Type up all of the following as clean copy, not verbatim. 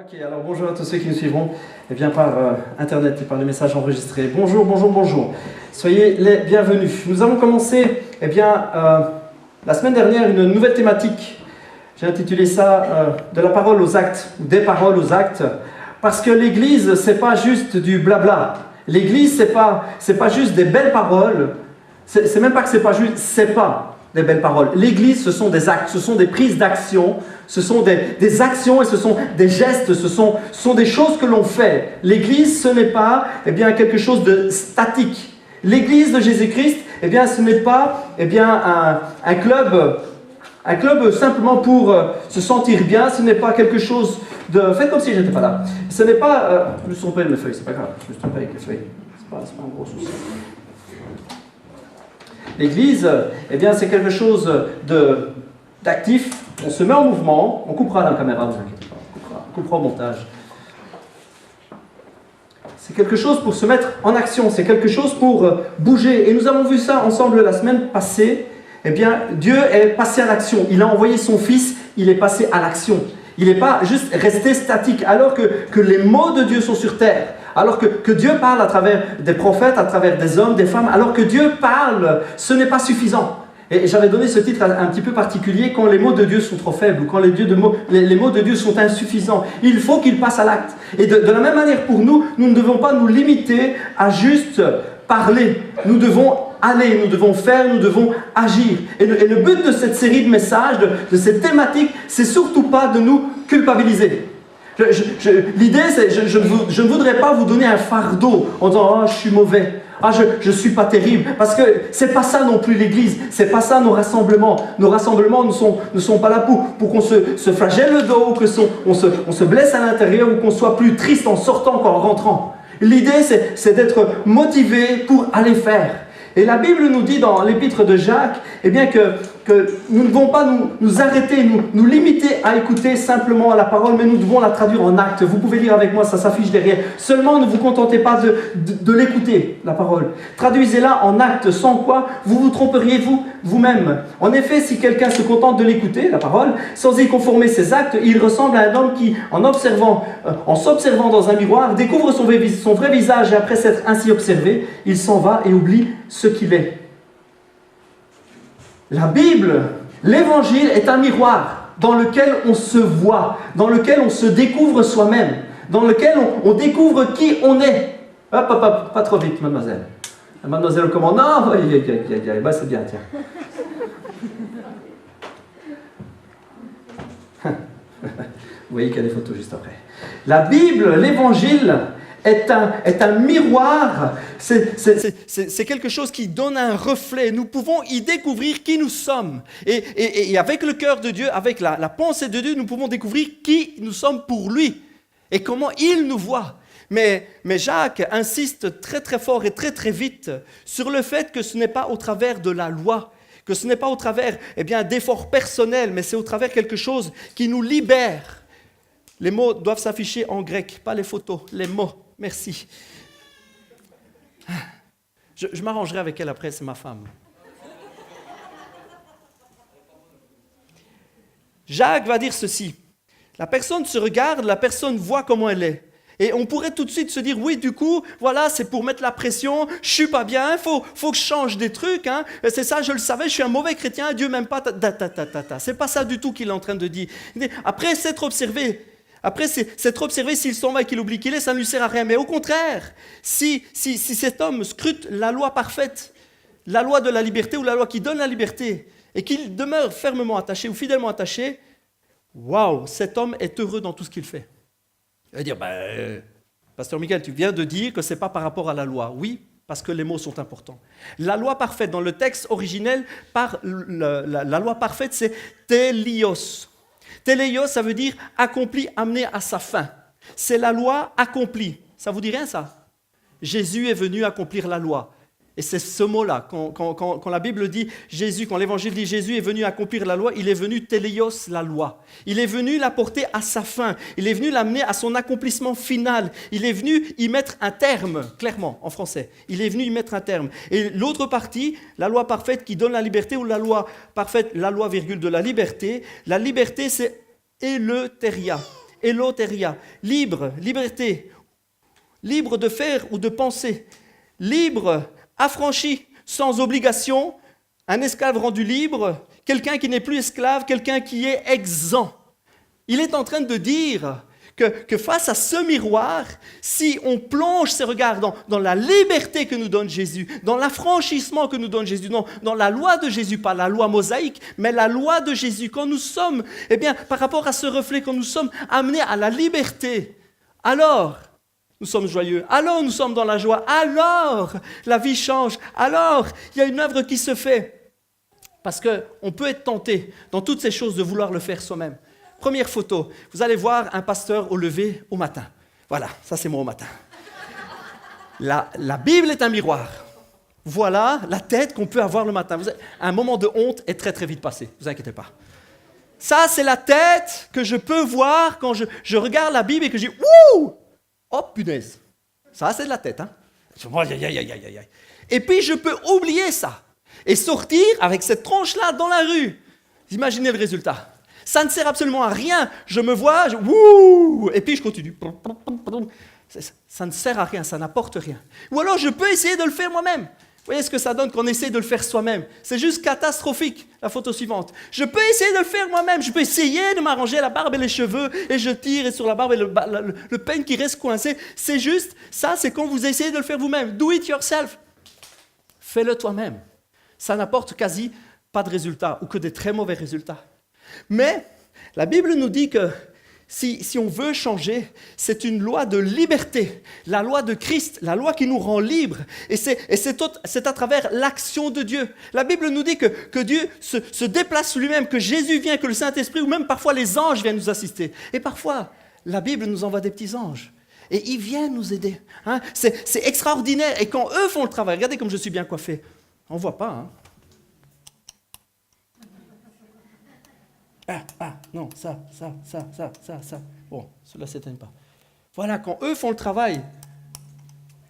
Ok, alors bonjour à tous ceux qui nous suivront par internet et par les messages enregistrés. Bonjour, bonjour, bonjour. Soyez les bienvenus. Nous avons commencé la semaine dernière une nouvelle thématique. J'ai intitulé ça de la parole aux actes, ou des paroles aux actes, parce que l'Église, c'est pas juste du blabla. L'Église, c'est pas juste des belles paroles. C'est même pas que c'est pas juste, c'est pas des belles paroles. L'Église, ce sont des actes, ce sont des prises d'action, ce sont des actions et ce sont des gestes, ce sont des choses que l'on fait. L'Église, ce n'est pas quelque chose de statique. L'Église de Jésus-Christ, ce n'est pas un club simplement pour se sentir bien, ce n'est pas quelque chose de... Faites comme si je n'étais pas là. Ce n'est pas... je me suis trompé avec mes feuilles, c'est pas grave, je me suis trompé avec les feuilles. C'est pas un gros souci. L'Église, c'est quelque chose d'actif. On se met en mouvement, on coupera la caméra, ne vous inquiétez pas, on coupera au montage. C'est quelque chose pour se mettre en action, c'est quelque chose pour bouger. Et nous avons vu ça ensemble la semaine passée. Dieu est passé à l'action. Il a envoyé son Fils, il est passé à l'action. Il n'est pas juste resté statique, alors que les mots de Dieu sont sur terre. Alors que Dieu parle à travers des prophètes, à travers des hommes, des femmes, alors que Dieu parle, ce n'est pas suffisant. Et j'avais donné ce titre un petit peu particulier, quand les mots de Dieu sont trop faibles, ou quand les mots de Dieu sont insuffisants. Il faut qu'il passe à l'acte. Et de la même manière pour nous, nous ne devons pas nous limiter à juste parler. Nous devons aller, nous devons faire, nous devons agir. Et le but de cette série de messages, de cette thématique, c'est surtout pas de nous culpabiliser. L'idée, c'est je ne voudrais pas vous donner un fardeau en disant « Ah, je suis mauvais. Ah, je ne suis pas terrible. » Parce que ce n'est pas ça non plus l'Église. Ce n'est pas ça nos rassemblements. Nos rassemblements ne sont pas là pour qu'on se flagelle le dos, ou qu'on se blesse à l'intérieur, ou qu'on soit plus triste en sortant qu'en rentrant. L'idée, c'est d'être motivé pour aller faire. Et la Bible nous dit dans l'épître de Jacques que nous ne devons pas nous arrêter, nous limiter à écouter simplement la parole, mais nous devons la traduire en actes. Vous pouvez lire avec moi, ça s'affiche derrière. Seulement, ne vous contentez pas de l'écouter, la parole. Traduisez-la en actes, sans quoi vous vous tromperiez vous-même. En effet, si quelqu'un se contente de l'écouter, la parole, sans y conformer ses actes, il ressemble à un homme qui, en s'observant dans un miroir, découvre son vrai visage, et après s'être ainsi observé, il s'en va et oublie ce qu'il est. La Bible, l'Évangile est un miroir dans lequel on se voit, dans lequel on se découvre soi-même, dans lequel on découvre qui on est. Hop, hop, hop, pas trop vite, mademoiselle. Mademoiselle commande, non, c'est bien, tiens. Vous voyez qu'il y a des photos juste après. La Bible, l'Évangile, est un miroir, c'est quelque chose qui donne un reflet. Nous pouvons y découvrir qui nous sommes. Et avec le cœur de Dieu, avec la pensée de Dieu, nous pouvons découvrir qui nous sommes pour lui et comment il nous voit. Mais Jacques insiste très très fort et très très vite sur le fait que ce n'est pas au travers de la loi, que ce n'est pas au travers d'efforts personnels, mais c'est au travers de quelque chose qui nous libère. Les mots doivent s'afficher en grec, pas les photos, les mots. Merci. Je m'arrangerai avec elle après, c'est ma femme. Jacques va dire ceci. La personne se regarde, la personne voit comment elle est. Et on pourrait tout de suite se dire, oui, du coup, voilà, c'est pour mettre la pression, je suis pas bien, faut que je change des trucs, hein. C'est ça, je le savais, je suis un mauvais chrétien, Dieu m'aime pas, C'est pas ça du tout qu'il est en train de dire. Après s'être observé s'il s'en va et qu'il oublie qu'il est, ça ne lui sert à rien. Mais au contraire, si cet homme scrute la loi parfaite, la loi de la liberté ou la loi qui donne la liberté, et qu'il demeure fermement attaché ou fidèlement attaché, waouh, cet homme est heureux dans tout ce qu'il fait. Il va dire, Pasteur Michael, tu viens de dire que ce n'est pas par rapport à la loi. Oui, parce que les mots sont importants. La loi parfaite, dans le texte originel, la loi parfaite, c'est télios. Téléios, ça veut dire accompli, amené à sa fin. C'est la loi accomplie. Ça vous dit rien, ça? Jésus est venu accomplir la loi. Et c'est ce mot-là, quand la Bible dit Jésus, quand l'Évangile dit Jésus est venu accomplir la loi, il est venu téléios la loi. Il est venu la porter à sa fin. Il est venu l'amener à son accomplissement final. Il est venu y mettre un terme, clairement, en français. Il est venu y mettre un terme. Et l'autre partie, la loi parfaite qui donne la liberté, ou la loi parfaite, la loi virgule de la liberté, c'est éleuthéria. Eloteria, libre, liberté, libre de faire ou de penser, libre, affranchi, sans obligation, un esclave rendu libre, quelqu'un qui n'est plus esclave, quelqu'un qui est exempt. Il est en train de dire que face à ce miroir, si on plonge ses regards dans la liberté que nous donne Jésus, dans l'affranchissement que nous donne Jésus, dans la loi de Jésus, pas la loi mosaïque, mais la loi de Jésus, quand nous sommes, par rapport à ce reflet, quand nous sommes amenés à la liberté, alors nous sommes joyeux, alors nous sommes dans la joie, alors la vie change, alors il y a une œuvre qui se fait. Parce qu'on peut être tenté dans toutes ces choses de vouloir le faire soi-même. Première photo, vous allez voir un pasteur au lever au matin. Voilà, ça c'est moi au matin. La Bible est un miroir. Voilà la tête qu'on peut avoir le matin. Un moment de honte est très très vite passé, ne vous inquiétez pas. Ça c'est la tête que je peux voir quand je regarde la Bible et que je dis « Wouh !» Oh punaise, ça c'est de la tête. Hein? Et puis je peux oublier ça et sortir avec cette tronche-là dans la rue. Vous imaginez le résultat. Ça ne sert absolument à rien. Je me vois, wouh, et puis je continue. Ça ne sert à rien, ça n'apporte rien. Ou alors je peux essayer de le faire moi-même. Vous voyez ce que ça donne quand on essaie de le faire soi-même. C'est juste catastrophique, la photo suivante. Je peux essayer de le faire moi-même. Je peux essayer de m'arranger la barbe et les cheveux et je tire sur la barbe et le peigne qui reste coincé. C'est juste, ça c'est quand vous essayez de le faire vous-même. Do it yourself. Fais-le toi-même. Ça n'apporte quasi pas de résultats ou que des très mauvais résultats. Mais la Bible nous dit que si on veut changer, c'est une loi de liberté, la loi de Christ, la loi qui nous rend libres. Et c'est à travers l'action de Dieu. La Bible nous dit que Dieu se déplace lui-même, que Jésus vient, que le Saint-Esprit, ou même parfois les anges viennent nous assister. Et parfois, la Bible nous envoie des petits anges. Et ils viennent nous aider. Hein? C'est extraordinaire. Et quand eux font le travail, regardez comme je suis bien coiffé. On ne voit pas, hein? Non, ça. Bon, cela ne s'éteint pas. Voilà, quand eux font le travail,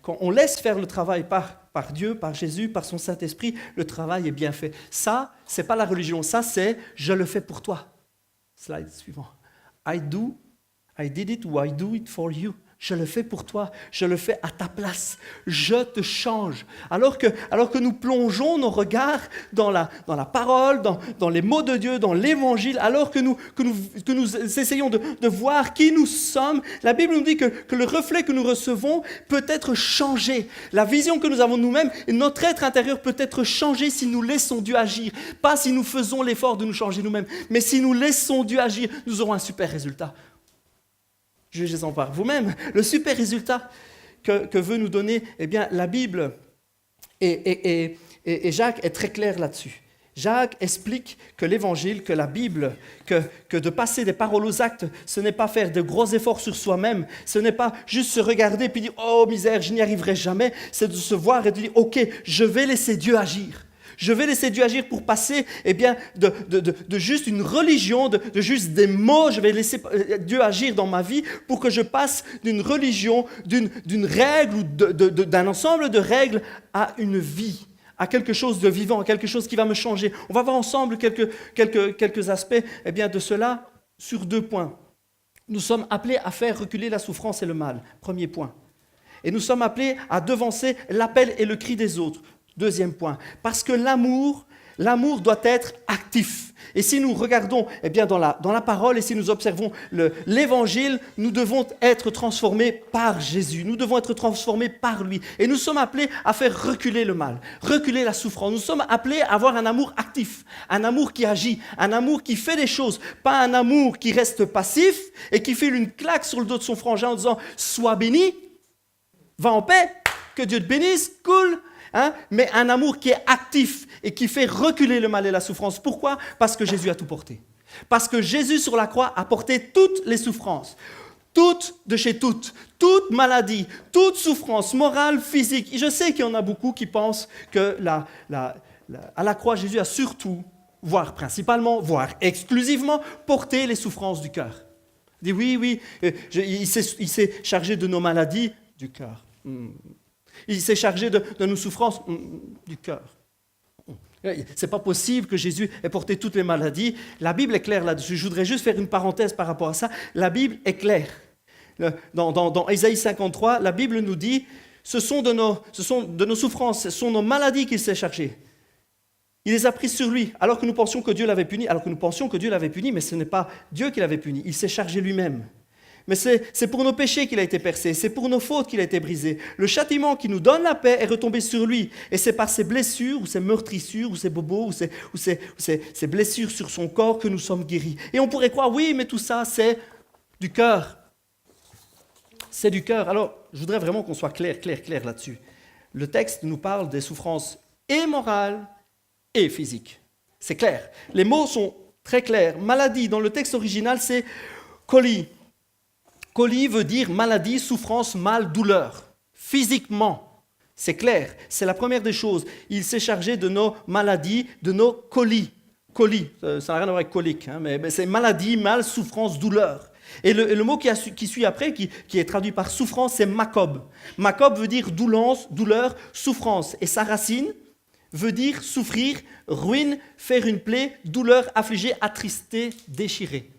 quand on laisse faire le travail par Dieu, par Jésus, par son Saint-Esprit, le travail est bien fait. Ça, ce n'est pas la religion, ça c'est « je le fais pour toi ». Slide suivant. I did it ou I do it for you. Je le fais pour toi, je le fais à ta place, je te change. Alors que nous plongeons nos regards dans la parole, dans les mots de Dieu, dans l'évangile, alors que nous essayons de voir qui nous sommes, la Bible nous dit que le reflet que nous recevons peut être changé. La vision que nous avons de nous-mêmes et notre être intérieur peut être changé si nous laissons Dieu agir. Pas si nous faisons l'effort de nous changer nous-mêmes, mais si nous laissons Dieu agir, nous aurons un super résultat. Jugez-en par vous-même. Le super résultat que veut nous donner la Bible, et Jacques est très clair là-dessus. Jacques explique que l'Évangile, que la Bible, que de passer des paroles aux actes, ce n'est pas faire de gros efforts sur soi-même, ce n'est pas juste se regarder et dire « Oh misère, je n'y arriverai jamais », c'est de se voir et de dire « Ok, je vais laisser Dieu agir ». Je vais laisser Dieu agir pour passer de juste une religion, de juste des mots. Je vais laisser Dieu agir dans ma vie pour que je passe d'une religion, d'une règle ou d'un ensemble de règles à une vie, à quelque chose de vivant, à quelque chose qui va me changer. On va voir ensemble quelques aspects de cela sur 2 points. Nous sommes appelés à faire reculer la souffrance et le mal, premier point. Et nous sommes appelés à devancer l'appel et le cri des autres. 2e point, parce que l'amour doit être actif. Et si nous regardons dans la parole et si nous observons l'évangile, nous devons être transformés par Jésus. Nous devons être transformés par lui. Et nous sommes appelés à faire reculer le mal, reculer la souffrance. Nous sommes appelés à avoir un amour actif, un amour qui agit, un amour qui fait des choses, pas un amour qui reste passif et qui file une claque sur le dos de son frangin en disant « Sois béni, va en paix, que Dieu te bénisse, cool ». Mais un amour qui est actif et qui fait reculer le mal et la souffrance. Pourquoi ? Parce que Jésus a tout porté. Parce que Jésus sur la croix a porté toutes les souffrances. Toutes de chez toutes. Toute maladie, toute souffrance morale, physique. Et je sais qu'il y en a beaucoup qui pensent que à la croix, Jésus a surtout, voire principalement, voire exclusivement, porté les souffrances du cœur. Il dit oui, il s'est chargé de nos maladies du cœur. Il s'est chargé de nos souffrances du cœur. C'est pas possible que Jésus ait porté toutes les maladies. La Bible est claire là-dessus. Je voudrais juste faire une parenthèse par rapport à ça. La Bible est claire. Dans Ésaïe 53, la Bible nous dit ce sont de nos souffrances, ce sont nos maladies qu'il s'est chargé. Il les a prises sur lui, alors que nous pensions que Dieu l'avait puni. Alors que nous pensions que Dieu l'avait puni, mais ce n'est pas Dieu qui l'avait puni. Il s'est chargé lui-même. Mais c'est pour nos péchés qu'il a été percé, c'est pour nos fautes qu'il a été brisé. Le châtiment qui nous donne la paix est retombé sur lui. Et c'est par ses blessures, ou ses meurtrissures, ou ses bobos, ou ses blessures sur son corps que nous sommes guéris. Et on pourrait croire, oui, mais tout ça, c'est du cœur. C'est du cœur. Alors, je voudrais vraiment qu'on soit clair là-dessus. Le texte nous parle des souffrances et morales et physiques. C'est clair. Les mots sont très clairs. Maladie, dans le texte original, c'est coli. Coli veut dire maladie, souffrance, mal, douleur. Physiquement, c'est clair. C'est la première des choses. Il s'est chargé de nos maladies, de nos colis. Colis, ça n'a rien à voir avec colique, hein, mais c'est maladie, mal, souffrance, douleur. Et le mot qui suit après, qui est traduit par souffrance, c'est makob. Makob veut dire douleur, souffrance. Et sa racine veut dire souffrir, ruine, faire une plaie, douleur, affliger, attrister, déchirer.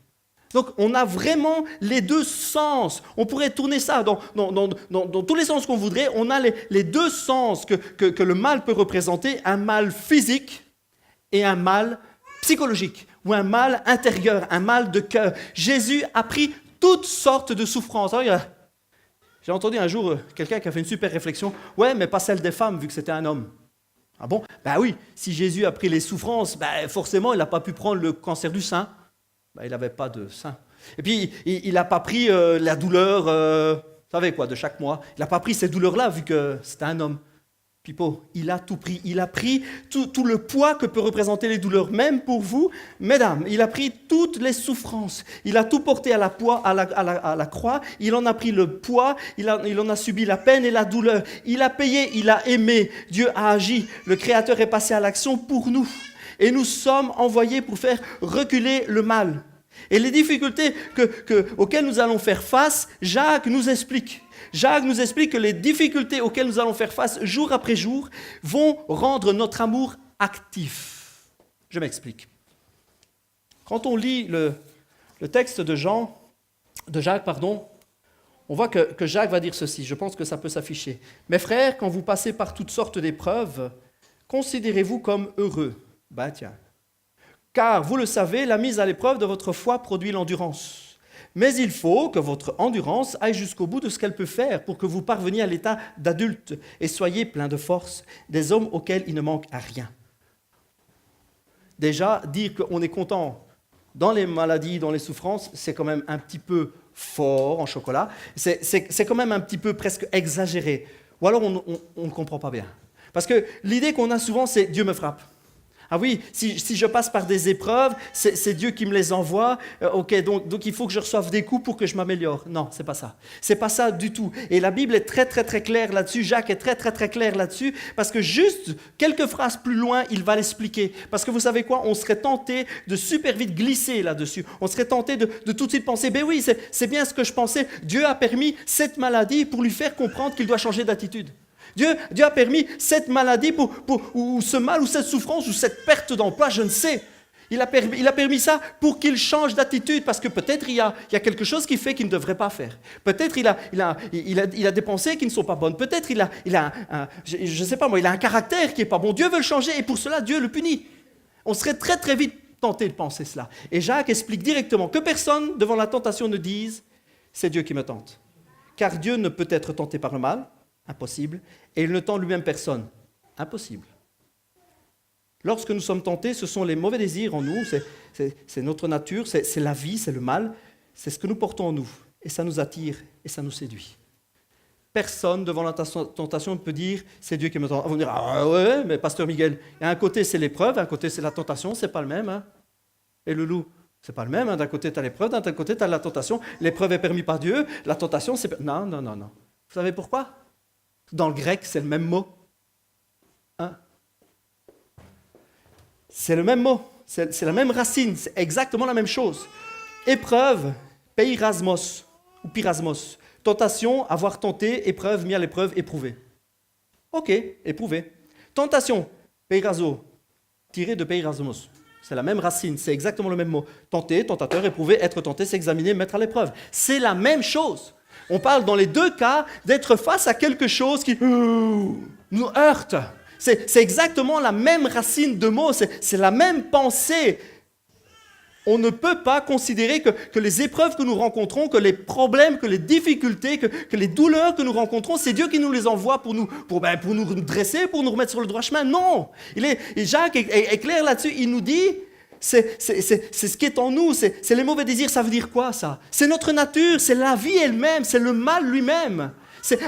Donc, on a vraiment les deux sens. On pourrait tourner ça dans tous les sens qu'on voudrait. On a les deux sens que le mal peut représenter, un mal physique et un mal psychologique, ou un mal intérieur, un mal de cœur. Jésus a pris toutes sortes de souffrances. Alors, j'ai entendu un jour quelqu'un qui a fait une super réflexion. Ouais, mais pas celle des femmes, vu que c'était un homme. Ah bon? Ben oui, si Jésus a pris les souffrances, forcément, il n'a pas pu prendre le cancer du sein. Il n'avait pas de sein. Et puis, il n'a pas pris la douleur, vous savez quoi, de chaque mois. Il n'a pas pris ces douleurs-là, vu que c'était un homme. Pipo, il a tout pris. Il a pris tout le poids que peut représenter les douleurs, même pour vous, mesdames. Il a pris toutes les souffrances. Il a tout porté à la croix. Il en a pris le poids. Il en a subi la peine et la douleur. Il a payé, il a aimé. Dieu a agi. Le Créateur est passé à l'action pour nous. Et nous sommes envoyés pour faire reculer le mal. Et les difficultés auxquelles nous allons faire face, Jacques nous explique. Jacques nous explique que les difficultés auxquelles nous allons faire face jour après jour vont rendre notre amour actif. Je m'explique. Quand on lit le texte de Jacques, on voit que Jacques va dire ceci. Je pense que ça peut s'afficher. « Mes frères, quand vous passez par toutes sortes d'épreuves, considérez-vous comme heureux. » Tiens. Car, vous le savez, la mise à l'épreuve de votre foi produit l'endurance. Mais il faut que votre endurance aille jusqu'au bout de ce qu'elle peut faire pour que vous parveniez à l'état d'adulte et soyez plein de force, des hommes auxquels il ne manque à rien. Déjà, dire qu'on est content dans les maladies, dans les souffrances, c'est quand même un petit peu fort en chocolat. C'est quand même un petit peu presque exagéré. Ou alors on ne comprend pas bien. Parce que l'idée qu'on a souvent, c'est « Dieu me frappe ». Ah oui, si je passe par des épreuves, c'est Dieu qui me les envoie. Ok, donc il faut que je reçoive des coups pour que je m'améliore. Non, c'est pas ça. C'est pas ça du tout. Et la Bible est très très très claire là-dessus. Jacques est très très très clair là-dessus, parce que juste quelques phrases plus loin, il va l'expliquer. Parce que vous savez quoi, on serait tenté de super vite glisser là-dessus. On serait tenté de tout de suite penser, ben oui, c'est bien ce que je pensais. Dieu a permis cette maladie pour lui faire comprendre qu'il doit changer d'attitude. Dieu a permis cette maladie ou ce mal, ou cette souffrance, ou cette perte d'emploi, je ne sais. Il a permis ça pour qu'il change d'attitude, parce que peut-être il y a quelque chose qu'il fait qu'il ne devrait pas faire. Peut-être il a des pensées qui ne sont pas bonnes. Peut-être il a je sais pas moi, il a un caractère qui n'est pas bon. Dieu veut le changer et pour cela, Dieu le punit. On serait très très vite tenté de penser cela. Et Jacques explique directement que personne devant la tentation ne dise « c'est Dieu qui me tente ». Car Dieu ne peut être tenté par le mal, impossible, et il ne tend lui-même personne, impossible. Lorsque nous sommes tentés, ce sont les mauvais désirs en nous, c'est notre nature, c'est la vie, c'est le mal, c'est ce que nous portons en nous, et ça nous attire, et ça nous séduit. Personne devant la tentation ne peut dire « c'est Dieu qui me tente ». Vous me direz « ah ouais, mais pasteur Miguel, un côté c'est l'épreuve, un côté c'est la tentation, c'est pas le même. Hein. Et le loup, c'est pas le même, hein. D'un côté tu as l'épreuve, d'un côté tu as la tentation. L'épreuve est permise par Dieu, la tentation c'est... Non. Vous savez pourquoi ? Dans le grec, c'est le même mot. Hein? C'est le même mot, c'est la même racine, c'est exactement la même chose. Épreuve, peirasmos, ou pirasmos. Tentation, avoir tenté, épreuve, mis à l'épreuve, éprouvé. Ok, éprouvé. Tentation, peirazo, tiré de peirasmos. C'est la même racine, c'est exactement le même mot. Tenter, tentateur, éprouver, être tenté, s'examiner, mettre à l'épreuve. C'est la même chose. On parle dans les deux cas d'être face à quelque chose qui nous heurte. C'est exactement la même racine de mots, c'est la même pensée. On ne peut pas considérer que les épreuves que nous rencontrons, que les problèmes, que les difficultés, que les douleurs que nous rencontrons, c'est Dieu qui nous les envoie pour nous dresser, pour nous remettre sur le droit chemin. Non, Jacques est clair là-dessus, il nous dit, c'est ce qui est en nous, c'est les mauvais désirs, ça veut dire quoi ça? C'est notre nature, c'est la vie elle-même, c'est le mal lui-même.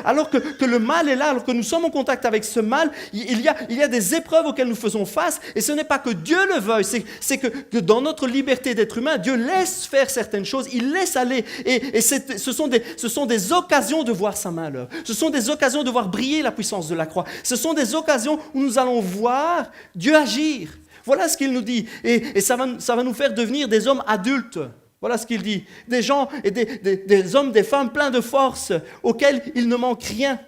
Alors que le mal est là, alors que nous sommes en contact avec ce mal, il y a des épreuves auxquelles nous faisons face, et ce n'est pas que Dieu le veuille, c'est que dans notre liberté d'être humain, Dieu laisse faire certaines choses, il laisse aller, et ce sont des occasions de voir sa main à l'œuvre, ce sont des occasions de voir briller la puissance de la croix, ce sont des occasions où nous allons voir Dieu agir. Voilà ce qu'il nous dit, et ça va nous faire devenir des hommes adultes. Voilà ce qu'il dit. Des gens et des hommes, des femmes pleins de force, auxquels il ne manque rien.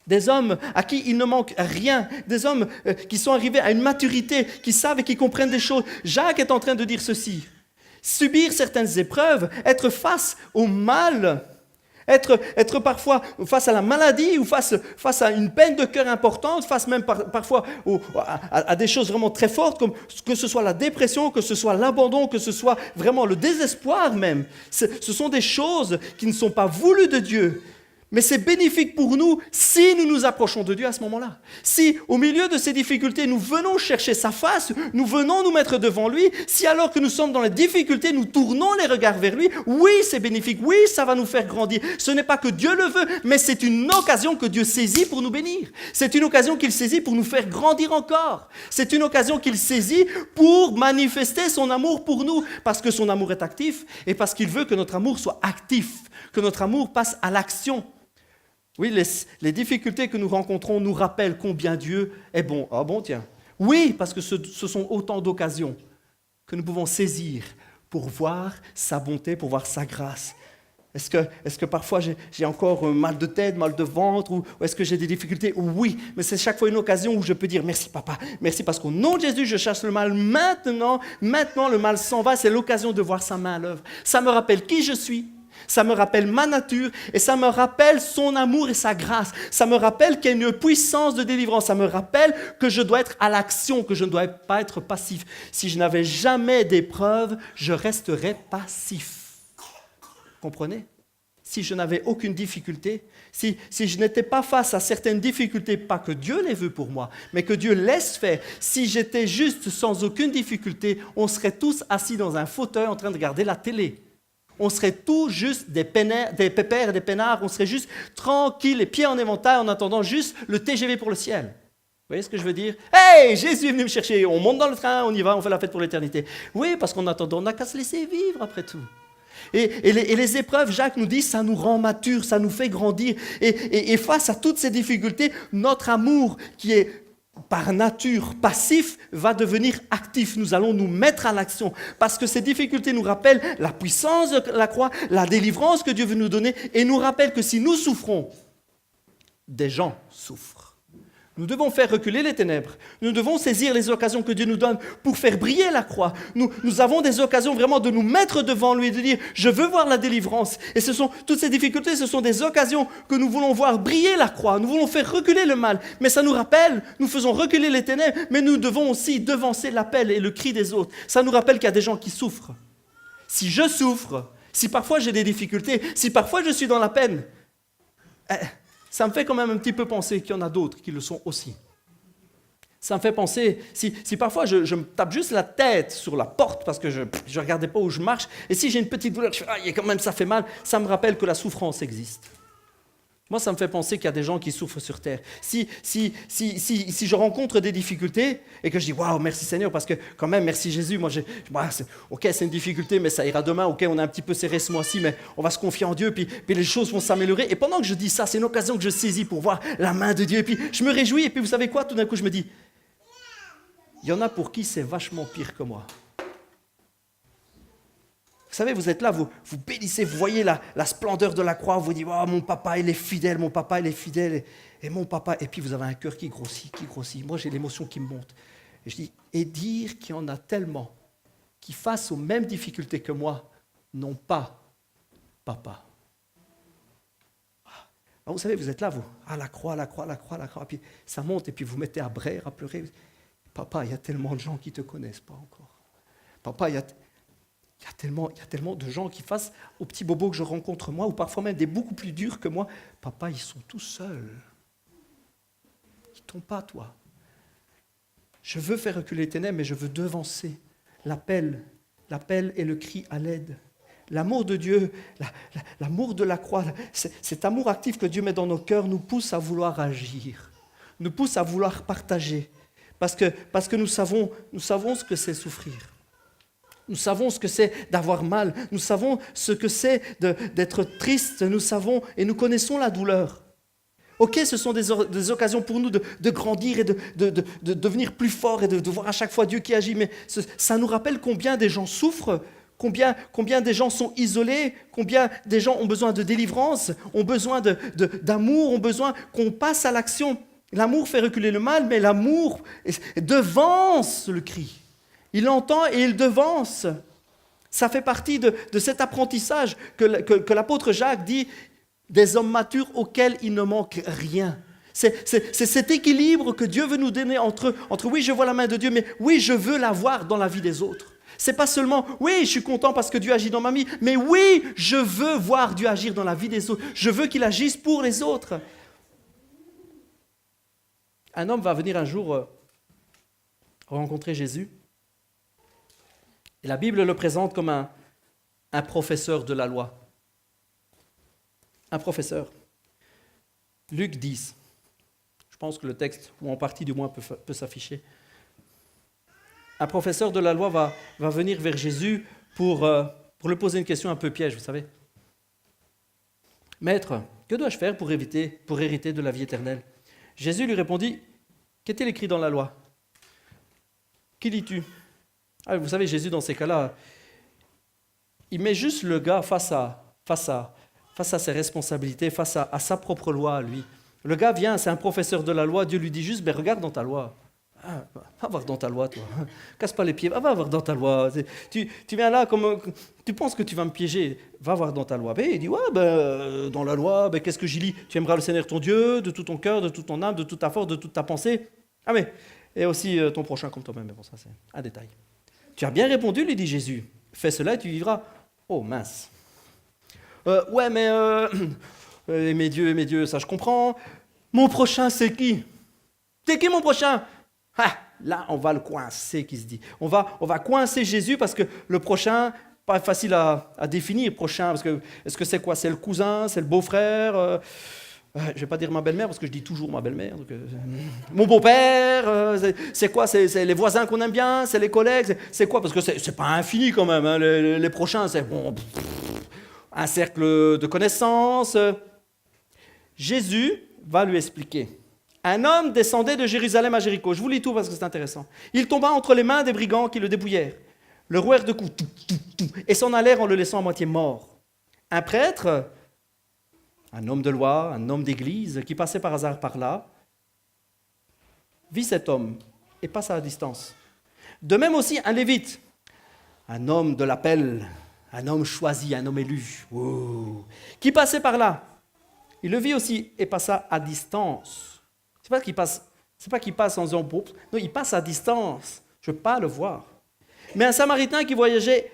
Des hommes à qui il ne manque rien. Des hommes qui sont arrivés à une maturité, qui savent et qui comprennent des choses. Jacques est en train de dire ceci. Subir certaines épreuves, être face au mal, être parfois face à la maladie ou face à une peine de cœur importante, face même parfois à des choses vraiment très fortes, comme que ce soit la dépression, que ce soit l'abandon, que ce soit vraiment le désespoir même. Ce sont des choses qui ne sont pas voulues de Dieu. Mais c'est bénéfique pour nous si nous nous approchons de Dieu à ce moment-là. Si au milieu de ces difficultés, nous venons chercher sa face, nous venons nous mettre devant lui, si alors que nous sommes dans les difficultés, nous tournons les regards vers lui, oui, c'est bénéfique, oui, ça va nous faire grandir. Ce n'est pas que Dieu le veut, mais c'est une occasion que Dieu saisit pour nous bénir. C'est une occasion qu'il saisit pour nous faire grandir encore. C'est une occasion qu'il saisit pour manifester son amour pour nous, parce que son amour est actif et parce qu'il veut que notre amour soit actif, que notre amour passe à l'action. Oui, les difficultés que nous rencontrons nous rappellent combien Dieu est bon. Ah bon, tiens. Oui, parce que ce sont autant d'occasions que nous pouvons saisir pour voir sa bonté, pour voir sa grâce. Est-ce que parfois j'ai encore mal de tête, mal de ventre, ou est-ce que j'ai des difficultés? Oui, mais c'est chaque fois une occasion où je peux dire merci papa, merci parce qu'au nom de Jésus, je chasse le mal. Maintenant le mal s'en va, c'est l'occasion de voir sa main à l'œuvre. Ça me rappelle qui je suis. Ça me rappelle ma nature et ça me rappelle son amour et sa grâce. Ça me rappelle qu'il y a une puissance de délivrance. Ça me rappelle que je dois être à l'action, que je ne dois pas être passif. Si je n'avais jamais d'épreuve, je resterais passif. Comprenez? Si je n'avais aucune difficulté, si je n'étais pas face à certaines difficultés, pas que Dieu les veut pour moi, mais que Dieu laisse faire, si j'étais juste sans aucune difficulté, on serait tous assis dans un fauteuil en train de regarder la télé. On serait tous juste des pépères et des peinards, on serait juste tranquilles, les pieds en éventail, en attendant juste le TGV pour le ciel. Vous voyez ce que je veux dire? Hey, Jésus est venu me chercher, on monte dans le train, on y va, on fait la fête pour l'éternité. Oui, parce qu'en attendant, on n'a qu'à se laisser vivre après tout. Et les épreuves, Jacques nous dit, ça nous rend matures, ça nous fait grandir. Et face à toutes ces difficultés, notre amour qui est par nature passif va devenir actif. Nous allons nous mettre à l'action parce que ces difficultés nous rappellent la puissance de la croix, la délivrance que Dieu veut nous donner et nous rappellent que si nous souffrons, des gens souffrent. Nous devons faire reculer les ténèbres. Nous devons saisir les occasions que Dieu nous donne pour faire briller la croix. Nous avons des occasions vraiment de nous mettre devant lui et de dire « Je veux voir la délivrance ». Et toutes ces difficultés, ce sont des occasions que nous voulons voir briller la croix. Nous voulons faire reculer le mal. Mais ça nous rappelle, nous faisons reculer les ténèbres, mais nous devons aussi devancer l'appel et le cri des autres. Ça nous rappelle qu'il y a des gens qui souffrent. Si je souffre, si parfois j'ai des difficultés, si parfois je suis dans la peine, ça me fait quand même un petit peu penser qu'il y en a d'autres qui le sont aussi. Ça me fait penser, si parfois je me tape juste la tête sur la porte parce que je ne regardais pas où je marche, et si j'ai une petite douleur, je fais, quand même ça fait mal, ça me rappelle que la souffrance existe. Moi, ça me fait penser qu'il y a des gens qui souffrent sur terre. Si je rencontre des difficultés et que je dis « Waouh, merci Seigneur, parce que quand même, merci Jésus, ok, c'est une difficulté, mais ça ira demain, ok, on a un petit peu serré ce mois-ci, mais on va se confier en Dieu, puis les choses vont s'améliorer. » Et pendant que je dis ça, c'est une occasion que je saisis pour voir la main de Dieu, et puis je me réjouis, et puis vous savez quoi, tout d'un coup, je me dis « Il y en a pour qui c'est vachement pire que moi. » Vous savez, vous êtes là, vous bénissez, vous voyez la splendeur de la croix, vous dites oh, « Mon papa, il est fidèle, mon papa, il est fidèle. » Et mon papa, et puis vous avez un cœur qui grossit. Moi, j'ai l'émotion qui me monte. Et je dis, et dire qu'il y en a tellement qui, face aux mêmes difficultés que moi, n'ont pas papa. Alors vous savez, vous êtes là, vous, la croix, puis ça monte, et puis vous mettez à braire, à pleurer. Papa, il y a tellement de gens qui ne te connaissent pas encore. Papa, il y a tellement de gens qui, face aux petits bobos que je rencontre moi, ou parfois même des beaucoup plus durs que moi, papa, ils sont tout seuls. Ils ne t'ont pas, toi. Je veux faire reculer les ténèbres, mais je veux devancer l'appel et le cri à l'aide. L'amour de Dieu, l'amour de la croix, cet amour actif que Dieu met dans nos cœurs nous pousse à vouloir agir, nous pousse à vouloir partager, parce que nous savons ce que c'est souffrir. Nous savons ce que c'est d'avoir mal, nous savons ce que c'est d'être triste, nous savons et nous connaissons la douleur. Ok, ce sont des occasions pour nous de grandir et de devenir plus forts et de voir à chaque fois Dieu qui agit, mais ça nous rappelle combien des gens souffrent, combien des gens sont isolés, combien des gens ont besoin de délivrance, ont besoin d'amour, ont besoin qu'on passe à l'action. L'amour fait reculer le mal, mais l'amour devance le cri. Il entend et il devance. Ça fait partie de cet apprentissage que l'apôtre Jacques dit des hommes matures auxquels il ne manque rien. C'est cet équilibre que Dieu veut nous donner entre oui, je vois la main de Dieu, mais oui, je veux la voir dans la vie des autres. C'est pas seulement oui, je suis content parce que Dieu agit dans ma vie, mais oui, je veux voir Dieu agir dans la vie des autres. Je veux qu'il agisse pour les autres. Un homme va venir un jour rencontrer Jésus. Et la Bible le présente comme un professeur de la loi. Un professeur. Luc 10. Je pense que le texte, ou en partie du moins, peut s'afficher. Un professeur de la loi va venir vers Jésus pour lui poser une question un peu piège, vous savez. Maître, que dois-je faire pour hériter de la vie éternelle? Jésus lui répondit, qu'est-il écrit dans la loi? Qui lis-tu? Vous savez, Jésus, dans ces cas-là, il met juste le gars face à ses responsabilités, face à sa propre loi, lui. Le gars vient, c'est un professeur de la loi, Dieu lui dit juste, regarde dans ta loi. Va voir dans ta loi, toi. Casse pas les pieds, va voir dans ta loi. Tu viens là, tu penses que tu vas me piéger, va voir dans ta loi. Il dit, dans la loi, qu'est-ce que j'y lis? Tu aimeras le Seigneur ton Dieu, de tout ton cœur, de toute ton âme, de toute ta force, de toute ta pensée. Et aussi ton prochain comme toi-même. Mais bon, ça c'est un détail. Tu as bien répondu, lui dit Jésus. Fais cela et tu vivras. Oh, mince. Mes dieux, ça je comprends. Mon prochain, c'est qui? C'est qui mon prochain? Là, on va le coincer, qui se dit. On va coincer Jésus parce que le prochain, pas facile à définir, prochain. Parce que, est-ce que c'est quoi? C'est le cousin? C'est le beau-frère? Je ne vais pas dire ma belle-mère parce que je dis toujours ma belle-mère. Donc, mon beau-père, c'est quoi? C'est les voisins qu'on aime bien? C'est les collègues? C'est quoi? Parce que c'est pas infini quand même. Hein. Les prochains, c'est un cercle de connaissances. Jésus va lui expliquer. Un homme descendait de Jérusalem à Jéricho. Je vous lis tout parce que c'est intéressant. Il tomba entre les mains des brigands qui le dépouillèrent, le rouèrent de coups, et s'en allèrent en le laissant à moitié mort. Un prêtre, un homme de loi, un homme d'église, qui passait par hasard par là, vit cet homme et passa à distance. De même aussi un lévite, un homme de l'appel, un homme choisi, un homme élu, qui passait par là. Il le vit aussi et passa à distance. C'est pas qu'il passe en disant, non, il passe à distance. Je ne veux pas le voir. Mais un Samaritain qui voyageait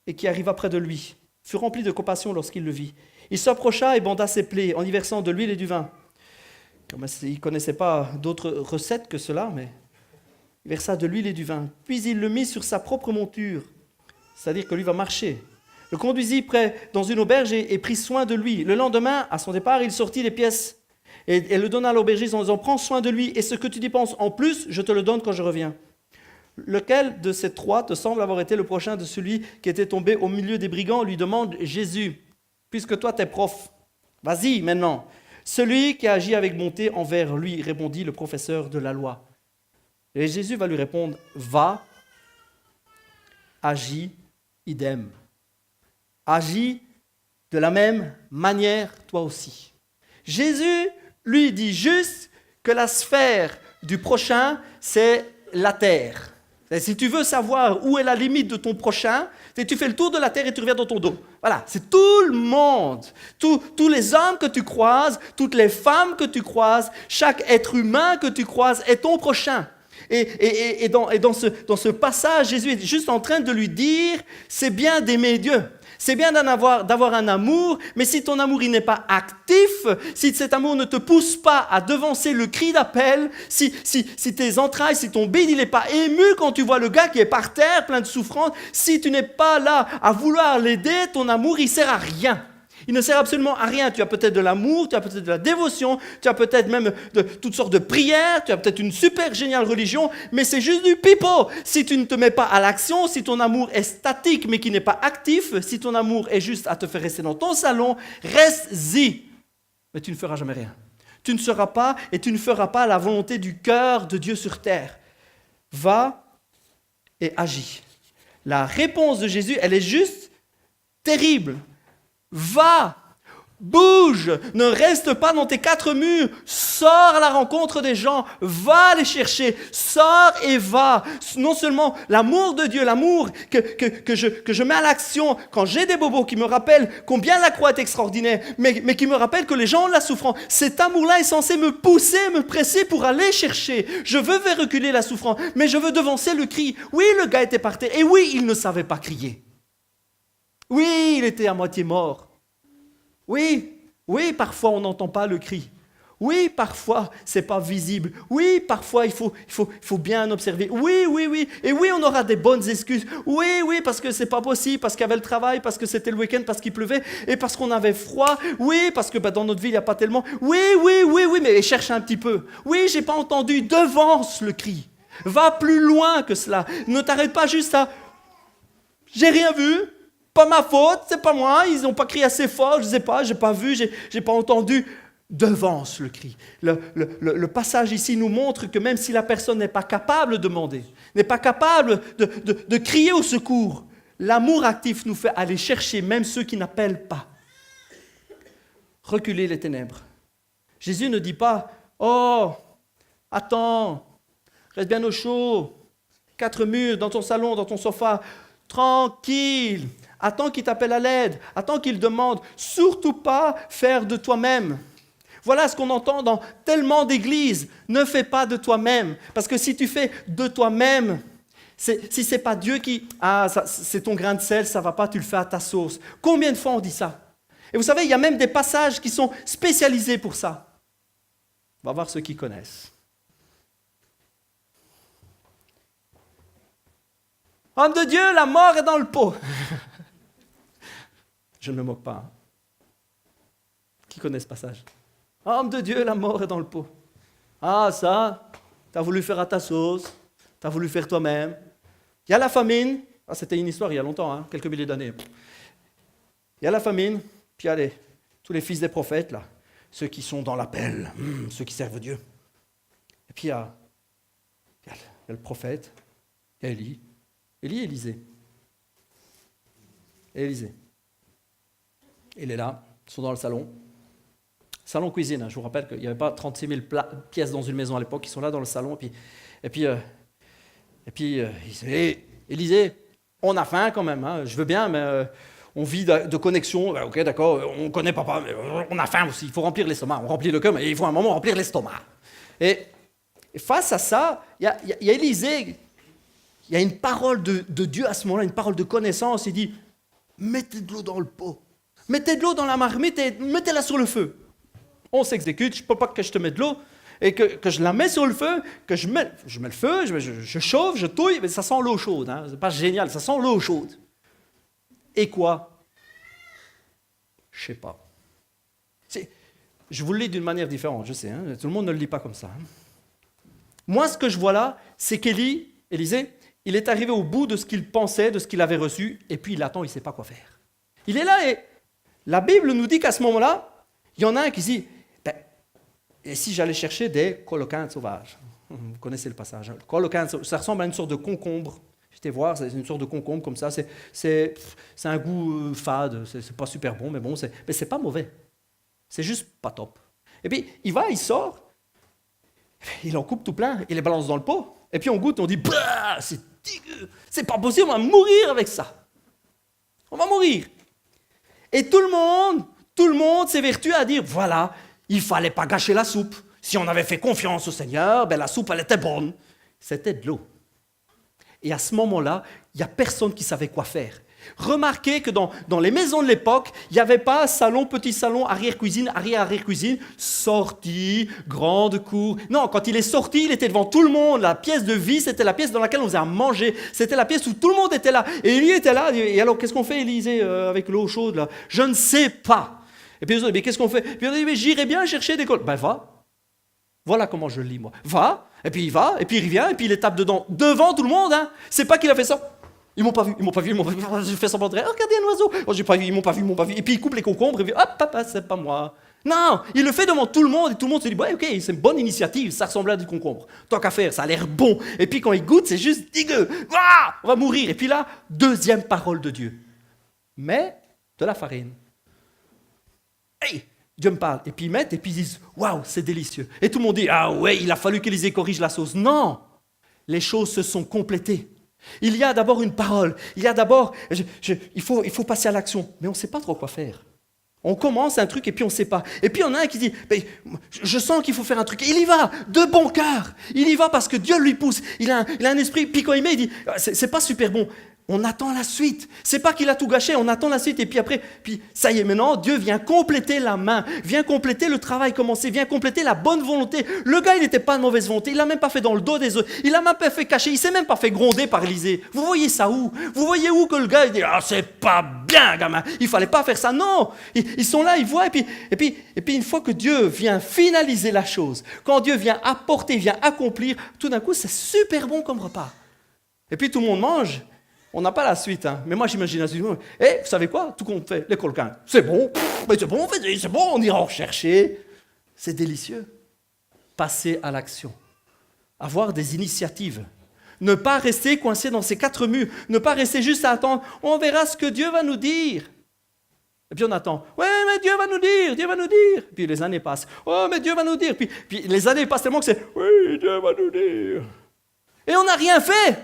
et qui arriva près de lui fut rempli de compassion lorsqu'il le vit. Il s'approcha et banda ses plaies en y versant de l'huile et du vin. Comme il ne connaissait pas d'autres recettes que cela, mais il versa de l'huile et du vin. Puis il le mit sur sa propre monture, c'est-à-dire que lui va marcher. Le conduisit près dans une auberge et prit soin de lui. Le lendemain, à son départ, il sortit les pièces et le donna à l'aubergiste en disant « Prends soin de lui et ce que tu dépenses en plus, je te le donne quand je reviens. » Lequel de ces trois te semble avoir été le prochain de celui qui était tombé au milieu des brigands, lui demande Jésus. Puisque toi, t'es prof, vas-y maintenant. Celui qui a agi avec bonté envers lui, répondit le professeur de la loi. Et Jésus va lui répondre, va, agis, idem. Agis de la même manière, toi aussi. Jésus lui dit juste que la sphère du prochain, c'est la terre. Et si tu veux savoir où est la limite de ton prochain, tu fais le tour de la terre et tu reviens dans ton dos. Voilà, c'est tout le monde. Tous les hommes que tu croises, toutes les femmes que tu croises, chaque être humain que tu croises est ton prochain. Et dans ce passage, Jésus est juste en train de lui dire, c'est bien d'aimer Dieu. C'est bien d'avoir un amour, mais si ton amour il n'est pas actif, si cet amour ne te pousse pas à devancer le cri d'appel, si tes entrailles, si ton bide il n'est pas ému quand tu vois le gars qui est par terre, plein de souffrance, si tu n'es pas là à vouloir l'aider, ton amour il sert à rien. Il ne sert absolument à rien. Tu as peut-être de l'amour, tu as peut-être de la dévotion, tu as peut-être même de toutes sortes de prières, tu as peut-être une super géniale religion, mais c'est juste du pipeau. Si tu ne te mets pas à l'action, si ton amour est statique mais qui n'est pas actif, si ton amour est juste à te faire rester dans ton salon, reste-y. Mais tu ne feras jamais rien. Tu ne seras pas et tu ne feras pas la volonté du cœur de Dieu sur terre. Va et agis. La réponse de Jésus, elle est juste terrible. Va, bouge, ne reste pas dans tes quatre murs, sors à la rencontre des gens, va les chercher, sors et va. Non seulement l'amour de Dieu, l'amour que je mets à l'action quand j'ai des bobos qui me rappellent combien la croix est extraordinaire, mais qui me rappellent que les gens ont la souffrance. Cet amour-là est censé me pousser, me presser pour aller chercher. Je veux faire reculer la souffrance, mais je veux devancer le cri. Oui, le gars était par terre, et oui, il ne savait pas crier. Oui, il était à moitié mort. Oui, parfois on n'entend pas le cri. Oui, parfois c'est pas visible. Oui, parfois il faut bien observer. Oui. Et oui, on aura des bonnes excuses. Oui, parce que c'est pas possible, parce qu'il y avait le travail, parce que c'était le week-end, parce qu'il pleuvait, et parce qu'on avait froid. Oui, parce que dans notre ville il n'y a pas tellement. Oui, mais cherche un petit peu. Oui, j'ai pas entendu. Devance le cri. Va plus loin que cela. Ne t'arrête pas juste à. J'ai rien vu. Pas ma faute, c'est pas moi, ils n'ont pas crié assez fort, je sais pas, j'ai pas vu, j'ai pas entendu. Devance le cri. Le passage ici nous montre que même si la personne n'est pas capable de demander, n'est pas capable de crier au secours, l'amour actif nous fait aller chercher même ceux qui n'appellent pas. Reculer les ténèbres. Jésus ne dit pas, oh, attends, reste bien au chaud, 4 murs dans ton salon, dans ton sofa, tranquille. Attends qu'il t'appelle à l'aide, attends qu'il demande, surtout pas faire de toi-même. Voilà ce qu'on entend dans tellement d'églises, ne fais pas de toi-même, parce que si tu fais de toi-même, si ce n'est pas Dieu qui, c'est ton grain de sel, ça ne va pas, tu le fais à ta sauce. Combien de fois on dit ça? Et vous savez, il y a même des passages qui sont spécialisés pour ça. On va voir ceux qui connaissent. Homme de Dieu, la mort est dans le pot. Je ne me moque pas. Qui connaît ce passage? Homme de Dieu, la mort est dans le pot. Ah, ça, tu as voulu faire à ta sauce, tu as voulu faire toi-même. Il y a la famine. Ah, c'était une histoire il y a longtemps, quelques milliers d'années. Il y a la famine, puis il y a tous les fils des prophètes, là, ceux qui sont dans l'appel, ceux qui servent Dieu. Et puis il y a le prophète, il y a Élie. Élie et Élisée. Il est là, ils sont dans le salon. Salon cuisine, je vous rappelle qu'il n'y avait pas 36 000 pièces dans une maison à l'époque, ils sont là dans le salon. Et puis il dit, Élisée, on a faim quand même, je veux bien, mais on vit de connexion. Ok, d'accord, on ne connaît papa, mais on a faim aussi, il faut remplir l'estomac. On remplit le cœur, mais il faut un moment remplir l'estomac. Et face à ça, il y a Élisée. Il y a une parole de Dieu à ce moment-là, une parole de connaissance. Il dit, mettez de l'eau dans le pot. Mettez de l'eau dans la marmite et mettez-la sur le feu. On s'exécute, je ne peux pas que je te mette de l'eau et que je la mets sur le feu, que je mets le feu, je chauffe, je touille, mais ça sent l'eau chaude. C'est pas génial, ça sent l'eau chaude. Et quoi? Je ne sais pas. Je vous le lis d'une manière différente, je sais. Tout le monde ne le lit pas comme ça. Moi, ce que je vois là, c'est Élisée, il est arrivé au bout de ce qu'il pensait, de ce qu'il avait reçu, et puis il attend, il ne sait pas quoi faire. Il est là et la Bible nous dit qu'à ce moment-là, il y en a un qui dit, et si j'allais chercher des coloquins sauvages? Vous connaissez le passage. Coloquins, ça ressemble à une sorte de concombre. J'étais voir, c'est une sorte de concombre comme ça. C'est un goût fade, c'est pas super bon, mais bon, mais c'est pas mauvais. C'est juste pas top. Et puis, il sort, il en coupe tout plein, il les balance dans le pot. Et puis on goûte, on dit, bah, c'est dégueu, c'est pas possible, on va mourir avec ça. On va mourir. Et tout le monde s'évertue à dire, voilà, il fallait pas gâcher la soupe. Si on avait fait confiance au Seigneur, ben la soupe, elle était bonne. C'était de l'eau. Et à ce moment-là, il n'y a personne qui savait quoi faire. Remarquez que dans les maisons de l'époque, il n'y avait pas salon, petit salon, arrière-cuisine, arrière-arrière-cuisine, sortie, grande cour. Non, quand il est sorti, il était devant tout le monde. La pièce de vie, c'était la pièce dans laquelle on faisait à manger. C'était la pièce où tout le monde était là. Et Élie était là. Et alors, qu'est-ce qu'on fait, Élisée, avec l'eau chaude là? Je ne sais pas. Et puis, ils ont dit, mais qu'est-ce qu'on fait? Puis on a dit, mais j'irai bien chercher des cols. Ben, va. Voilà comment je le lis, moi. Va, et puis il va, et puis il revient, et puis il les tape dedans, devant tout le monde. Hein. C'est pas qu'il a fait ça. Ils m'ont pas vu. J'ai fait semblant de rien. Oh, regardez un oiseau. Oh, j'ai pas vu, ils m'ont pas vu. Et puis il coupe les concombres, et puis hop, papa, c'est pas moi. Non, il le fait devant tout le monde, et tout le monde se dit, ouais, ok, c'est une bonne initiative, ça ressemble à du concombre. Tant qu'à faire, ça a l'air bon. Et puis quand il goûte, c'est juste dégueu. Ah, on va mourir. Et puis là, deuxième parole de Dieu. Mais de la farine. Hey! Dieu me parle, et puis ils mettent, et puis ils disent, waouh, c'est délicieux. Et tout le monde dit, ah ouais, il a fallu qu'Élisée corrige la sauce. Non, les choses se sont complétées. Il y a d'abord une parole, il y a d'abord, il faut passer à l'action, mais on ne sait pas trop quoi faire. On commence un truc et puis on ne sait pas. Et puis il y en a un qui dit, je sens qu'il faut faire un truc. Et il y va, de bon cœur. Il y va parce que Dieu lui pousse. Il a un esprit, puis quand il met, il dit, c'est pas super bon. On attend la suite. C'est pas qu'il a tout gâché, on attend la suite. Et puis après, puis ça y est, maintenant, Dieu vient compléter la main, vient compléter le travail commencé, vient compléter la bonne volonté. Le gars, il n'était pas de mauvaise volonté. Il l'a même pas fait dans le dos des autres. Il l'a même pas fait cacher. Il s'est même pas fait gronder par Élisée. Vous voyez ça où? Vous voyez où que le gars, il dit, ah, c'est pas bien, gamin. Il fallait pas faire ça. Non. Ils sont là, ils voient. Et puis, une fois que Dieu vient finaliser la chose, quand Dieu vient apporter, vient accomplir, tout d'un coup, c'est super bon comme repas. Et puis tout le monde mange. On n'a pas la suite, hein. Mais moi j'imagine la suite. Et vous savez quoi? Tout compte fait, les colquins. C'est bon, mais c'est bon, en fait, c'est bon, on ira en rechercher. C'est délicieux. Passer à l'action. Avoir des initiatives. Ne pas rester coincé dans ces quatre murs. Ne pas rester juste à attendre. On verra ce que Dieu va nous dire. Et puis on attend. Ouais, mais Dieu va nous dire, Dieu va nous dire. Puis les années passent. Oh, mais Dieu va nous dire. Puis les années passent tellement que c'est. Oui, Dieu va nous dire. Et on n'a rien fait.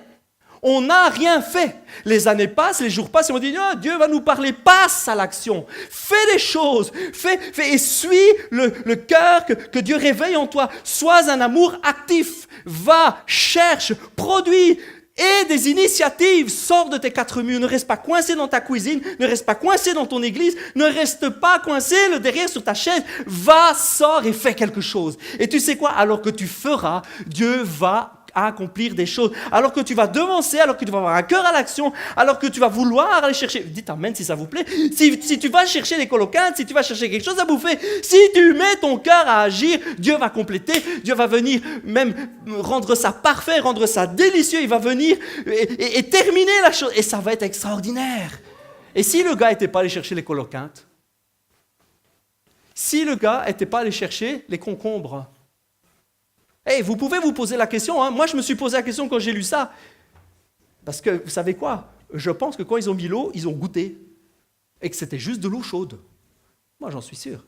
On n'a rien fait. Les années passent, les jours passent, et on dit, oh, Dieu va nous parler, passe à l'action. Fais des choses, fais et suis le cœur que Dieu réveille en toi. Sois un amour actif. Va, cherche, produis, et des initiatives. Sors de tes quatre murs. Ne reste pas coincé dans ta cuisine, ne reste pas coincé dans ton église, ne reste pas coincé le derrière sur ta chaise. Va, sors et fais quelque chose. Et tu sais quoi? Alors que tu feras, Dieu va accomplir des choses, alors que tu vas devancer, alors que tu vas avoir un cœur à l'action, alors que tu vas vouloir aller chercher, dites amen si ça vous plaît, si tu vas chercher des coloquintes, si tu vas chercher quelque chose à bouffer, si tu mets ton cœur à agir, Dieu va compléter, Dieu va venir même rendre ça parfait, rendre ça délicieux, il va venir et terminer la chose, et ça va être extraordinaire. Et si le gars n'était pas allé chercher les coloquintes, si le gars n'était pas allé chercher les concombres, hey, vous pouvez vous poser la question, hein. Moi je me suis posé la question quand j'ai lu ça. Parce que vous savez quoi? Je pense que quand ils ont mis l'eau, ils ont goûté. Et que c'était juste de l'eau chaude. Moi j'en suis sûr.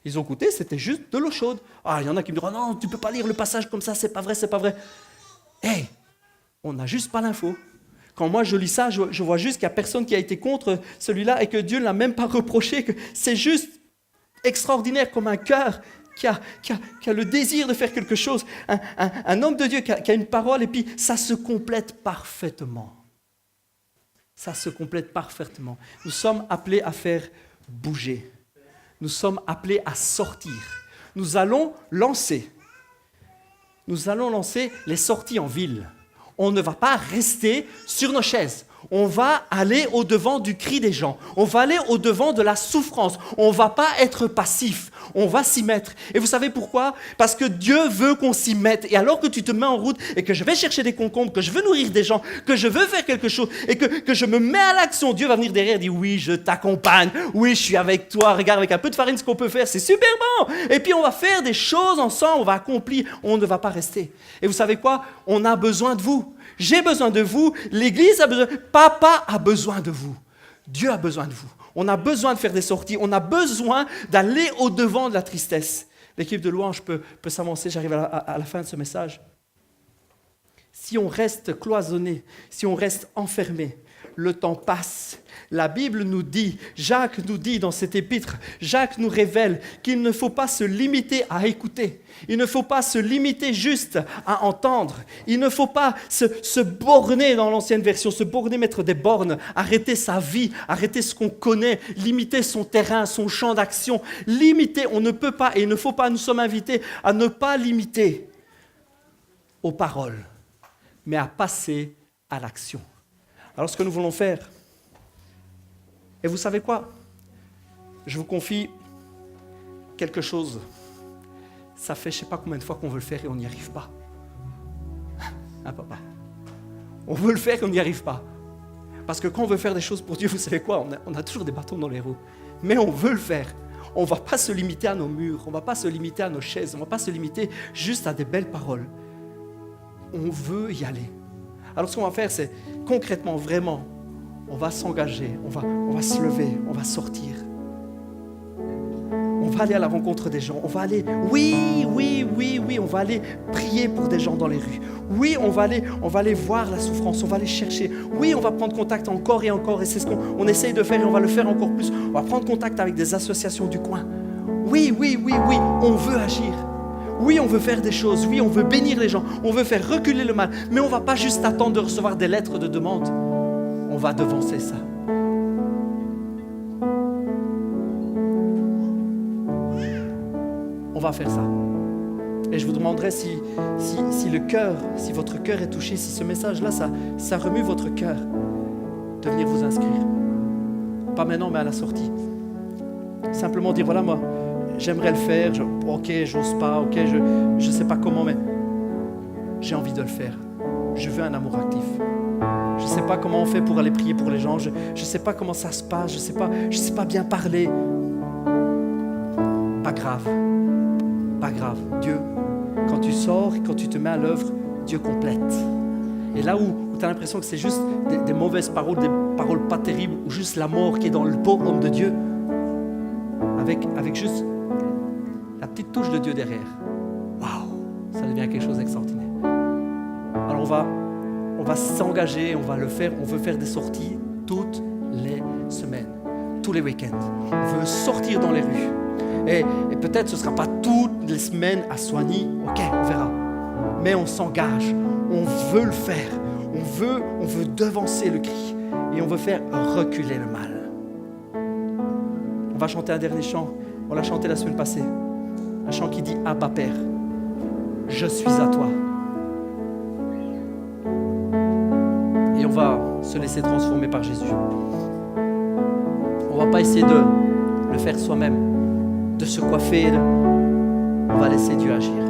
Ils ont goûté, c'était juste de l'eau chaude. Ah, il y en a qui me diront, non, tu ne peux pas lire le passage comme ça, c'est pas vrai, c'est pas vrai. Hey, on n'a juste pas l'info. Quand moi je lis ça, je vois juste qu'il n'y a personne qui a été contre celui-là et que Dieu ne l'a même pas reproché, que c'est juste extraordinaire comme un cœur qui a le désir de faire quelque chose, un homme de Dieu qui a une parole, et puis ça se complète parfaitement. Ça se complète parfaitement. Nous sommes appelés à faire bouger. Nous sommes appelés à sortir. Nous allons lancer les sorties en ville. On ne va pas rester sur nos chaises. On va aller au-devant du cri des gens. On va aller au-devant de la souffrance. On ne va pas être passif. On va s'y mettre. Et vous savez pourquoi? Parce que Dieu veut qu'on s'y mette. Et alors que tu te mets en route et que je vais chercher des concombres, que je veux nourrir des gens, que je veux faire quelque chose et que je me mets à l'action, Dieu va venir derrière et dire oui, je t'accompagne. Oui, je suis avec toi. Regarde, avec un peu de farine, ce qu'on peut faire, c'est super bon. Et puis on va faire des choses ensemble. On va accomplir. On ne va pas rester. Et vous savez quoi? On a besoin de vous. J'ai besoin de vous, l'Église a besoin, Papa a besoin de vous, Dieu a besoin de vous. On a besoin de faire des sorties, on a besoin d'aller au-devant de la tristesse. L'équipe de louange peut s'avancer, j'arrive à la fin de ce message. si on reste cloisonné, si on reste enfermé, le temps passe. La Bible nous dit, Jacques nous dit dans cet épître, Jacques nous révèle qu'il ne faut pas se limiter à écouter. Il ne faut pas se limiter juste à entendre. Il ne faut pas se borner dans l'ancienne version, se borner, mettre des bornes, arrêter sa vie, arrêter ce qu'on connaît, limiter son terrain, son champ d'action. Limiter, on ne peut pas et il ne faut pas, nous sommes invités à ne pas limiter aux paroles, mais à passer à l'action. Alors ce que nous voulons faire, et vous savez quoi? Je vous confie quelque chose. Ça fait je ne sais pas combien de fois qu'on veut le faire et on n'y arrive pas. Hein, papa? On veut le faire et on n'y arrive pas. Parce que quand on veut faire des choses pour Dieu, vous savez quoi? On a toujours des bâtons dans les roues. Mais on veut le faire. On ne va pas se limiter à nos murs, on ne va pas se limiter à nos chaises, on ne va pas se limiter juste à des belles paroles. On veut y aller. Alors ce qu'on va faire, c'est concrètement, vraiment, on va s'engager, on va se lever, on va sortir. On va aller à la rencontre des gens, on va aller, oui, on va aller prier pour des gens dans les rues. Oui, on va aller voir la souffrance, on va aller chercher. Oui, on va prendre contact encore et encore, et c'est ce qu'on essaye de faire et on va le faire encore plus. On va prendre contact avec des associations du coin. Oui, on veut agir. Oui, on veut faire des choses, oui, on veut bénir les gens, on veut faire reculer le mal, mais on ne va pas juste attendre de recevoir des lettres de demande. On va devancer ça. On va faire ça. Et je vous demanderai si le cœur, si votre cœur est touché, si ce message-là, ça remue votre cœur, de venir vous inscrire. Pas maintenant, mais à la sortie. Simplement dire, voilà, moi, j'aimerais le faire, ok, j'ose pas, ok, je sais pas comment, mais j'ai envie de le faire. Je veux un amour actif. Je sais pas comment on fait pour aller prier pour les gens, je sais pas comment ça se passe, je sais pas bien parler. Pas grave. Dieu, quand tu sors, quand tu te mets à l'œuvre, Dieu complète. Et là où tu as l'impression que c'est juste des mauvaises paroles, des paroles pas terribles, ou juste la mort qui est dans le pauvre homme de Dieu, avec juste la petite touche de Dieu derrière. Waouh, ça devient quelque chose d'extraordinaire. Alors on va s'engager, on va le faire, on veut faire des sorties toutes les semaines, tous les week-ends. On veut sortir dans les rues. Et peut-être ce ne sera pas toutes les semaines à Soigny, ok, on verra. Mais on s'engage, on veut le faire, on veut devancer le cri et on veut faire reculer le mal. On va chanter un dernier chant, on l'a chanté la semaine passée. Un chant qui dit « Abba Père, je suis à toi ». Et on va se laisser transformer par Jésus. On ne va pas essayer de le faire soi-même, de se coiffer. On va laisser Dieu agir.